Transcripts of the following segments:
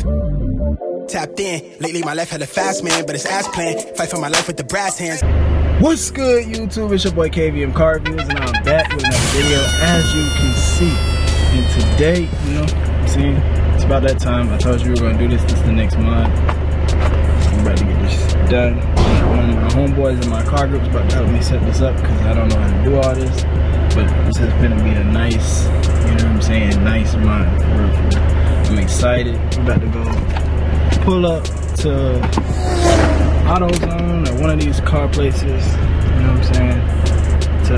life. Tapped in. Lately my life had a fast man, but it's ass plan. Fight for my life with the brass hands. What's good, YouTube? It's your boy KVM Car Reviews, and I'm back with another video, as you can see. And today, you know what I'm saying, it's about that time. I told you we were gonna do this. This is the next month. I'm about to get this done. One of my homeboys in my car group is about to help me set this up because I don't know how to do all this. But this is gonna be a nice, you know what I'm saying, nice month. I'm excited. We're about to go pull up to AutoZone or one of these car places, you know what I'm saying, to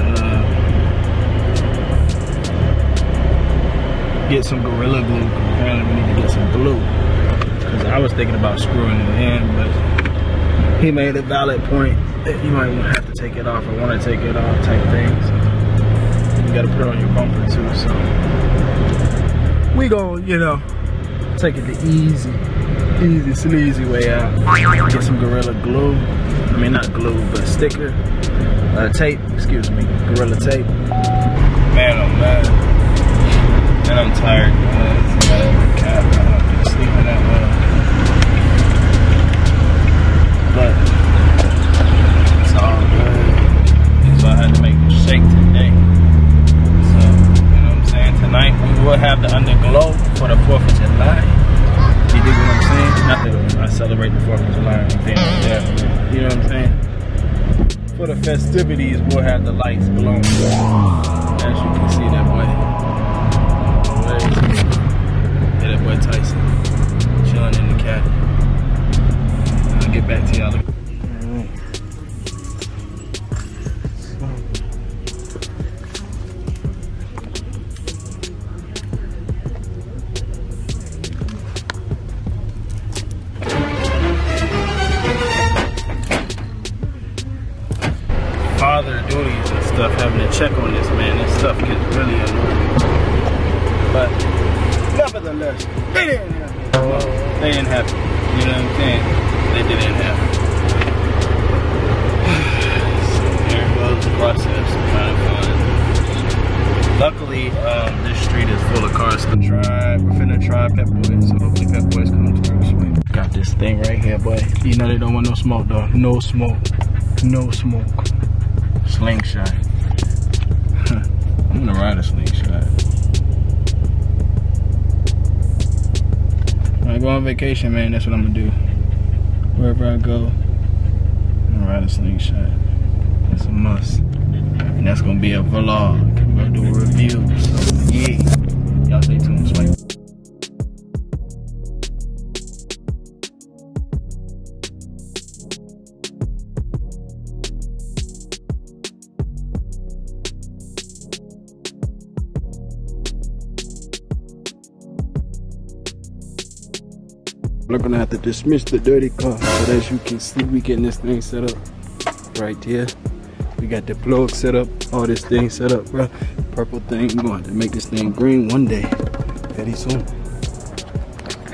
get some Gorilla Glue. Apparently we need to get some glue, because I was thinking about screwing it in, but he made a valid point that you might have to take it off or want to take it off type thing. So you gotta put it on your bumper too, so we gon', you know, take it the easy sleazy way out. Get some Gorilla Glue. I mean, not glue, but sticker. Tape, excuse me. Gorilla tape. Man, oh man. And I'm tired, guys. I haven't been sleeping that well. But it's all good. So I had to make a shake today. So, you know what I'm saying? Tonight we will have the underglow for the 4th of July. You dig what I'm saying? Not that I celebrate the 4th of July or anything like that, but you know what I'm saying? For the festivities, we'll have the lights glowing. As you can see, that boy. Yeah, that boy Tyson. Chilling in the caddy. I'll get back to y'all. Father duties and stuff, having to check on this, man. This stuff gets really annoying. But nevertheless, they didn't have it. Well, they didn't have it. You know what I'm saying? They didn't have it. So here goes the process of trying to find. Luckily, this street is full of cars. We're finna try Pep Boys, so hopefully Pep Boys come to the swing. Got this thing right here, boy. You know they don't want no smoke, though. No smoke. No smoke. Slingshot. I'm gonna ride a slingshot. When I go on vacation, man, that's what I'm gonna do. Wherever I go, I'm gonna ride a slingshot. That's a must. And that's gonna be a vlog. We're gonna do a review. So yeah. Y'all stay tuned. Swipe. We're gonna have to dismiss the dirty car, but as you can see, we getting this thing set up right here. We got the plug set up, all this thing set up, bro. Purple thing, we're gonna have to make this thing green one day, very soon.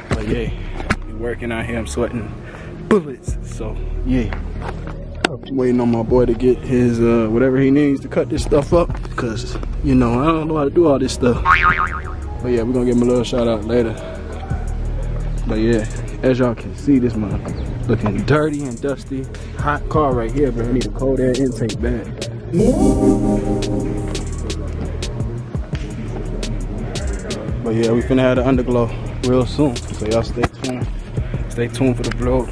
But yeah, we working out here, I'm sweating bullets, so yeah. I'm waiting on my boy to get his, whatever he needs to cut this stuff up, because, you know, I don't know how to do all this stuff. But yeah, we're gonna give him a little shout out later. But yeah, as y'all can see, this man looking dirty and dusty. Hot car right here, but I need a cold air intake bag. But yeah, we finna have the underglow real soon. So y'all stay tuned. Stay tuned for the vlog.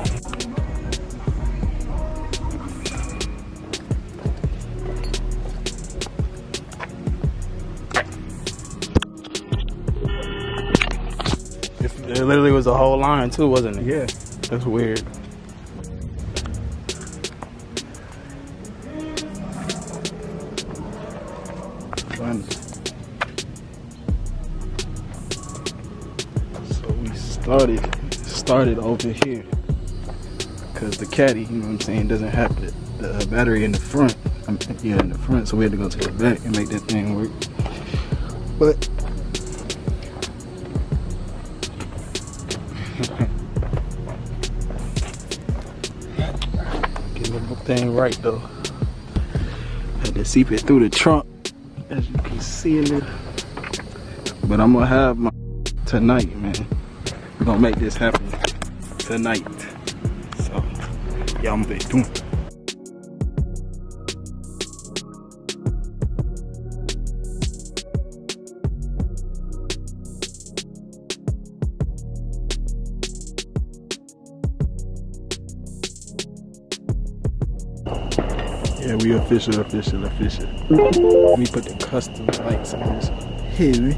There literally was a whole line too, wasn't it? Yeah. That's weird. Funny. So we started over here. Cause the caddy, you know what I'm saying, doesn't have the battery in the front. Yeah, in the front, so we had to go to the back and make that thing work. But getting the thing right though. Had to seep it through the trunk, as you can see in it. But I'm gonna have my tonight, man. We're gonna make this happen tonight. So, yeah, I'm big doing. Yeah, we official. Let me put the custom lights on this heavy.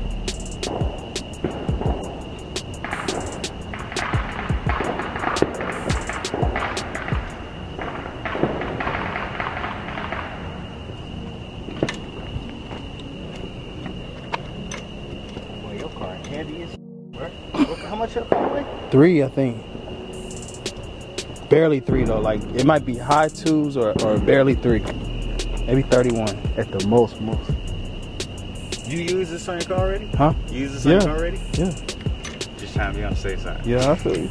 Boy, your car heavy as how much your car weigh? 3, I think. Barely 3 though, like it might be high 2s or barely 3. Maybe 31 at the most. You use the same car already? Huh? You use the same car already? Yeah. Just trying to be on the safe side. Yeah, I feel you.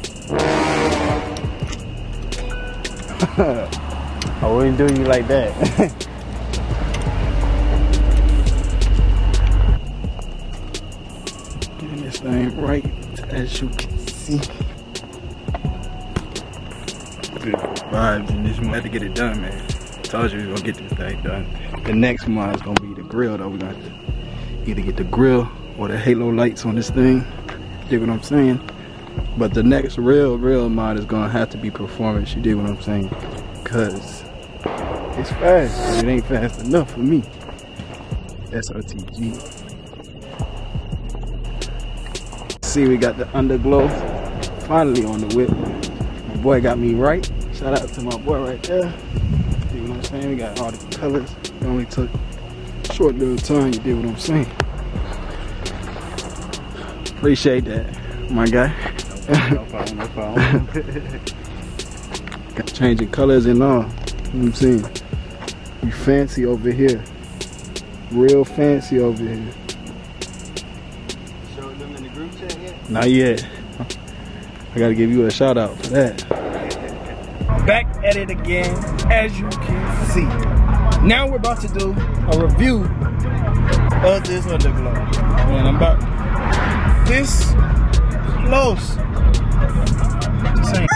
I wouldn't do you like that. Getting this thing right, as you can see. Beautiful vibes in this one. Had to get it done, man. I told you we was gonna get this thing done. The next mod is gonna be the grill though. We're gonna have to either get the grill or the halo lights on this thing. You dig what I'm saying? But the next real mod is gonna have to be performance. You dig what I'm saying? Cause it's fast, but it ain't fast enough for me. SRTG. See, we got the underglow finally on the whip. My boy got me right. Shout out to my boy right there. See what I'm saying? We got all the colors. It only took a short little time. You did what I'm saying. Appreciate that, my guy. No problem. Got changing colors and all. You know what I'm saying? You fancy over here. Real fancy over here. Showed them in the group chat yet? Not yet. I gotta give you a shout out for that. Back at it again, as you can see. Now we're about to do a review of this underglow. And I'm about this close to saying,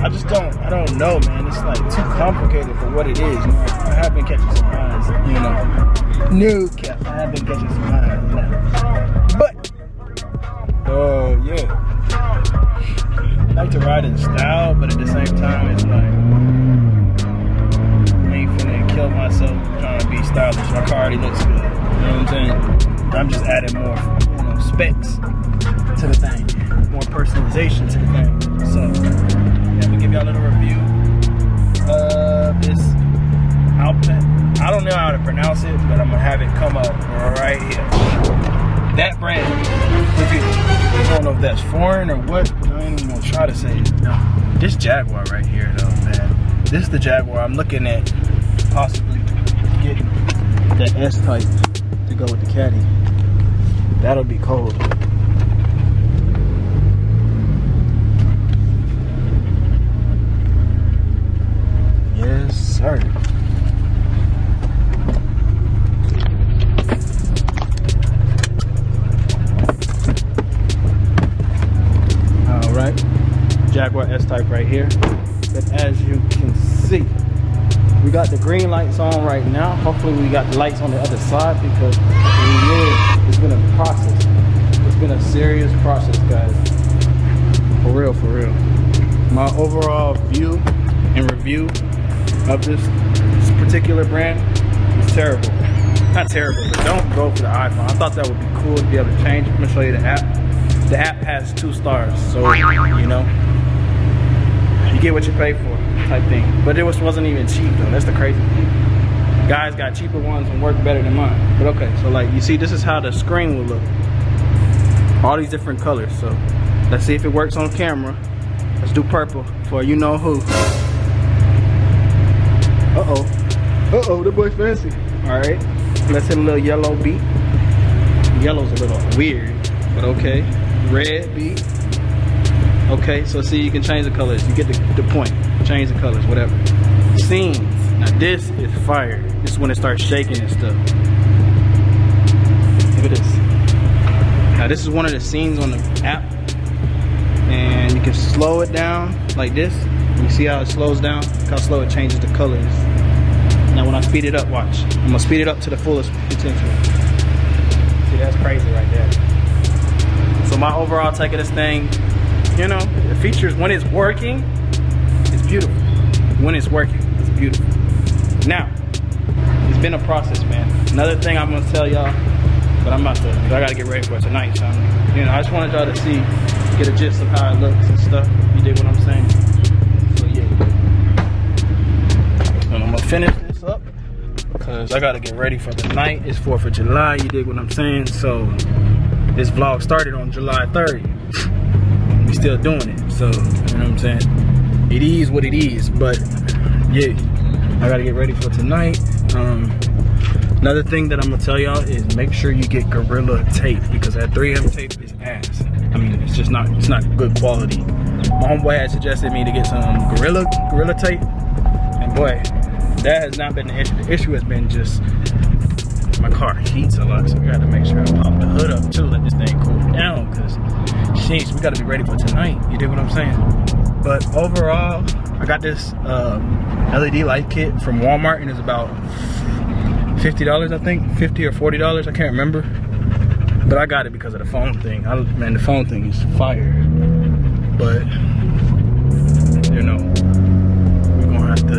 I don't know, man. It's like too complicated for what it is. You know, I have been catching some eyes, you know. No cap, I have been catching some eyes now. But, yeah. I like to ride in style, but at the same time, it's like, I ain't finna kill myself trying to be stylish. My car already looks good. You know what I'm saying? I'm just adding more, you know, specs to the thing, more personalization to the thing. So, yeah, I'm gonna give y'all a little review of this Alpine. I don't know how to pronounce it, but I'm gonna have it come up right here. That brand review. I don't know if that's foreign or what. I ain't even gonna try to say it. No. This Jaguar right here, though, man. This is the Jaguar I'm looking at possibly getting the S-Type to go with the Caddy. That'll be cold. Yes, sir. Alright. Jaguar S-Type right here. But as you can see, we got the green lights on right now. Hopefully we got the lights on the other side because it's been a process. It's been a serious process, guys. For real, for real. My overall view and review of this particular brand is terrible. Not terrible, but don't go for the iPhone. I thought that would be cool to be able to change. I'm gonna show you the app. The app has 2 stars, so you know, you get what you pay for type thing. But it wasn't even cheap though. That's the crazy thing. Guys got cheaper ones and work better than mine. But okay, so like you see, this is how the screen will look. All these different colors. So let's see if it works on camera. Let's do purple for you know who. Uh-oh, the boy fancy. All right, let's hit a little yellow beat. Yellow's a little weird, but okay. Red beat. Okay, so see, you can change the colors. You get the point. Change the colors, whatever. Scenes. Now this is fire. This is when it starts shaking and stuff. Look at this. Now this is one of the scenes on the app. can slow it down like this. You see how it slows down? Look how slow it changes the colors. Now when I speed it up, watch. I'm gonna speed it up to the fullest potential. See, that's crazy right there. So my overall take of this thing, you know, the features, when it's working, it's beautiful. When it's working, it's beautiful. Now, it's been a process, man. Another thing I'm gonna tell y'all, but I gotta get ready for it tonight, so you know, I just wanted y'all to see, get a gist of how it looks and stuff. You dig what I'm saying? So yeah. And I'm gonna finish this up because I gotta get ready for the night. It's 4th of July, you dig what I'm saying? So this vlog started on July 3rd. We still doing it, so you know what I'm saying? It is what it is, but yeah, I gotta get ready for tonight. Another thing that I'm gonna tell y'all is make sure you get Gorilla tape, because that 3M tape is ass. I mean, it's just not, it's not good quality. My homeboy had suggested me to get some Gorilla tape, and boy, that has not been the issue. The issue has been just my car heats a lot, so we gotta make sure I pop the hood up too, let this thing cool down, because sheesh, we gotta be ready for tonight. You dig what I'm saying? But overall, I got this LED light kit from Walmart, and it's about $50, I think, $50 or $40, I can't remember. But I got it because of the phone thing. Man, the phone thing is fire. But you know, we're gonna have to,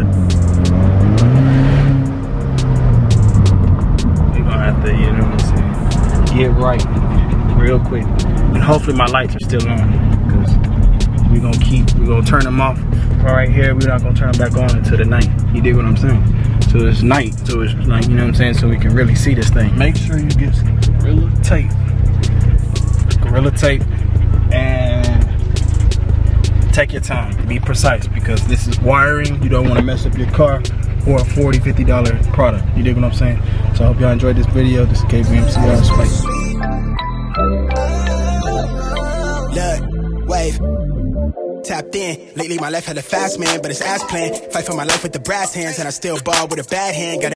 you know what I'm saying, get right real quick. And hopefully my lights are still on, because we're gonna turn them off right here. We're not gonna turn them back on until the night. You dig what I'm saying? So it's night, so it's like, you know what I'm saying, so we can really see this thing. Make sure you get some Gorilla tape. Gorilla tape, and take your time, be precise, because this is wiring. You don't want to mess up your car or a $40, $50 product. You dig what I'm saying? So I hope y'all enjoyed this video. This is KBMCR Spice. Look, wave. Tapped in. Lately my life had a fast man, but it's ass plan. Fight for my life with the brass hands, and I still ball with a bad hand. Got